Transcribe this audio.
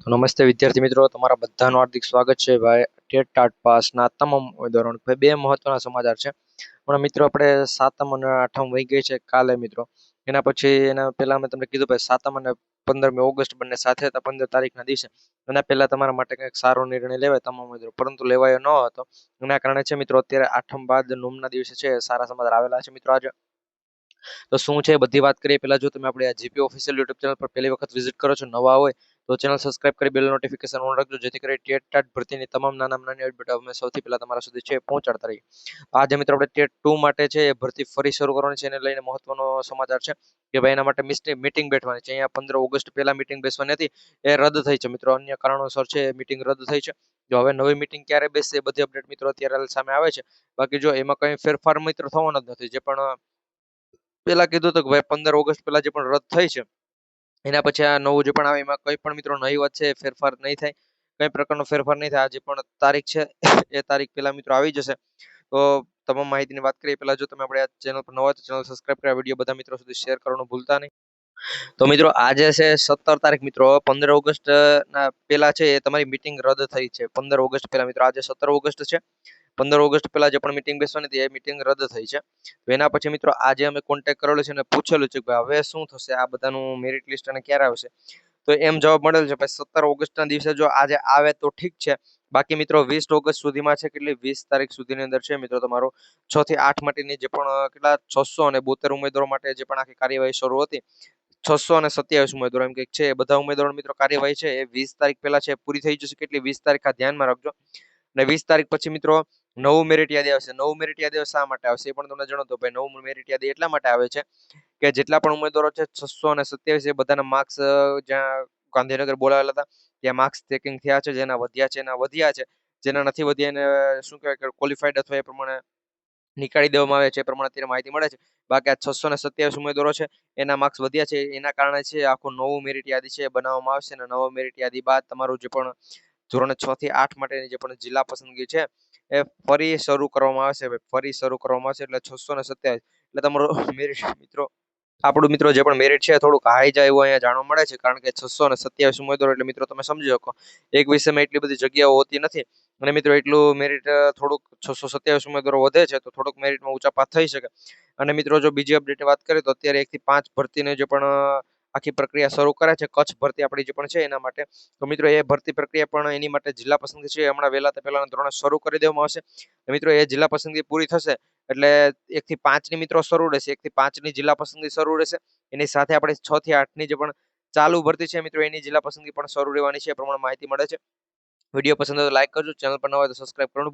તો નમસ્તે વિદ્યાર્થી મિત્રો, તમારા બધાનું હાર્દિક સ્વાગત છે ભાઈ ટેટ ટાટ પાસના તમામ ઉમેદવારોને. ભાઈ બે મહત્વના સમાચાર છે. પણ મિત્રો આપણે સાતમ અને આઠમ વહી ગઈ છે કાલે મિત્રો. એના પછી એના પહેલા મેં તમને કીધું ભાઈ સાતમ અને 15મી ઓગસ્ટ બંને સાથે હતા 15 તારીખના દિવસે. એના પહેલા તમારા માટે કંઈક સારો નિર્ણય લેવાય તમામ ઉમેદવારો, પરંતુ લેવાયો ન હતો. એના કારણે છે મિત્રો અત્યારે આઠમ બાદ નોમના દિવસે છે સારા સમાચાર આવેલા છે મિત્રો આજે. તો શું છે બધી વાત કરીએ પહેલા, જો તમે આપણે આ જીપી ઓફિશિયલ યુટ્યુબ ચેનલ પર પહેલી વખત વિઝિટ કરો છો, નવા હોય તો ચેનલ સબસ્ક્રાઇબ કરી બેલ નોટિફિકેશન ઓન રાખજો, જેથી કરી ટેટ ટાટ ભરતીની તમામ નાના નાની અપડેટ અમે સૌથી પહેલા તમારા સુધી છે પહોંચાડતા રહીએ. આજે મિત્રો આપણે ટેટ 2 માટે છે એ ભરતી ફરી શરૂ કરવાની છે, એને લઈને મહત્વનો સમાચાર છે કે ભાઈ એના માટે મીટિંગ બેઠવાની છે. અહીંયા 15 ઓગસ્ટ પહેલા મીટિંગ બેસવાની હતી, એ રદ થઈ છે મિત્રો. અન્ય કારણોસર છે મીટિંગ રદ થઈ છે. જો હવે નવી મીટિંગ ક્યારે બેસશે એ બધી અપડેટ મિત્રો અત્યારે સામે આવે છે. બાકી જો એમાં કંઈ ફેરફાર મિત્રો થવાનો જ નથી. જે પણ પેલા કીધું હતું કે ભાઈ 15 ઓગસ્ટ પહેલા જે પણ રદ થઈ છે, એના પછી આ નવું જે પણ આવે એમાં કંઈ પણ મિત્રો નવી વાત છે ફેરફાર નહીં થાય. કઈ પ્રકારનો ફેરફાર નહીં થાય. આ જે પણ તારીખ છે એ તારીખ પહેલા મિત્રો આવી જશે. તો તમામ માહિતીની વાત કરીએ પહેલા, જો તમે આપણે આ ચેનલ પર નવા હોય તો ચેનલ સબસ્ક્રાઇબ કરી વિડીયો બધા મિત્રો સુધી શેર કરવાનું ભૂલતા નહીં. તો મિત્રો આજે છે 17 તારીખ મિત્રો. 15 ઓગસ્ટ ના પહેલા છે એ તમારી મીટિંગ રદ થઈ છે. 15 ઓગસ્ટ પહેલા મિત્રો, આજે 17 ઓગસ્ટ છે. 15 ઓગસ્ટ પહેલા જે પણ મીટિંગ બેસવાની હતી એ મીટિંગ રદ થઈ છે. તો એના પછી મિત્રો આજે અમે કોન્ટેક્ટ કરેલો છે અને પૂછેલું છે કે ભાઈ હવે શું થશે, આ બધાનું મેરિટ લિસ્ટ અને ક્યારે આવશે. તો એમ જવાબ મળેલ છે ભાઈ 17 ઓગસ્ટના દિવસે જો આજે આવે તો ઠીક છે. બાકી મિત્રો 20 ઓગસ્ટ સુધીમાં છે, કેટલી 20 તારીખ સુધીની અંદર છે મિત્રો તમારો 6 થી 8 માટેની જે પણ કેટલા 672 ઉમેદવારો માટે જે પણ આખી કાર્યવાહી શરૂ હતી, 627 ઉમેદવારો એમ કંઈક છે, એ બધા ઉમેદવારો મિત્રો કાર્યવાહી છે એ 20 તારીખ પહેલા છે પૂરી થઈ જશે. કેટલી 20 તારીખ આ ધ્યાનમાં રાખજો. અને 20 તારીખ પછી મિત્રો નવું મેરિટ યાદી આવશે. નવું મેરિટ યાદી શા માટે આવશે એ પણ તમને જણાવતો ભાઈ. નવું મેરિટ યાદી એટલા માટે આવે છે કે જેટલા પણ ઉમેદવારો છે 627 એ બધાના માર્ક્સ જ્યાં ગાંધીનગર બોલાવેલા હતા ત્યાં માર્ક્સ ચેકિંગ થયા છે. જેના વધ્યા છે એના વધ્યા છે, જેના નથી વધ્યા એને શું કહેવાય કે ક્વોલિફાઈડ અથવા એ પ્રમાણે નીકાળી દેવામાં આવે છે, એ પ્રમાણે અત્યારે માહિતી મળે છે. બાકી આ 627 ઉમેદવારો છે એના માર્ક્સ વધ્યા છે, એના કારણે છે આખું નવું મેરિટ યાદી છે બનાવવામાં આવશે. અને નવા મેરિટ યાદી બાદ તમારું જે પણ ધોરણ 6 થી 8 માટેની જે પણ જિલ્લા પસંદગી છે એ ફરી શરૂ કરવામાં આવશે. ફરી શરૂ કરવામાં આવશે એટલે 627 એટલે તમારું મેરિટ મિત્રો, આપણું મિત્રો જે પણ મેરિટ છે થોડુંક હાઈ જાય એવું અહીંયા જાણવા મળે છે. કારણ કે 627 ઉમેદવારો એટલે મિત્રો તમે સમજી શકો એક વિષયમાં એટલી બધી જગ્યાઓ હોતી નથી. અને મિત્રો એટલું મેરિટ થોડુંક 627 ઉમેદવારો વધે છે તો થોડુંક મેરિટમાં ઊંચા પાસ થઈ શકે. અને મિત્રો જો બીજી અપડેટ વાત કરીએ તો અત્યારે 1 થી 5 ભરતીને જે પણ આખી પ્રક્રિયા શરૂ કરે છે કચ્છ ભરતી આપણી જે પણ છે એના માટે. તો મિત્રો એ ભરતી પ્રક્રિયા પણ એની માટે જિલ્લા પસંદગી છે હમણાં વહેલા તે પહેલાના ધોરણે શરૂ કરી દેવામાં આવશે. મિત્રો એ જિલ્લા પસંદગી પૂરી થશે એટલે 1 થી 5 ની મિત્રો શરૂ રહેશે. 1 થી 5 ની જિલ્લા પસંદગી શરૂ રહેશે. એની સાથે આપણે 6 થી 8 ની જે પણ ચાલુ ભરતી છે મિત્રો એની જિલ્લા પસંદગી પણ શરૂ રહેવાની છે, એ પ્રમાણે માહિતી મળે છે. વિડીયો પસંદ હોય તો લાઈક કરજો, ચેનલ પર ન હોય તો સબસ્ક્રાઇબ કરવાનું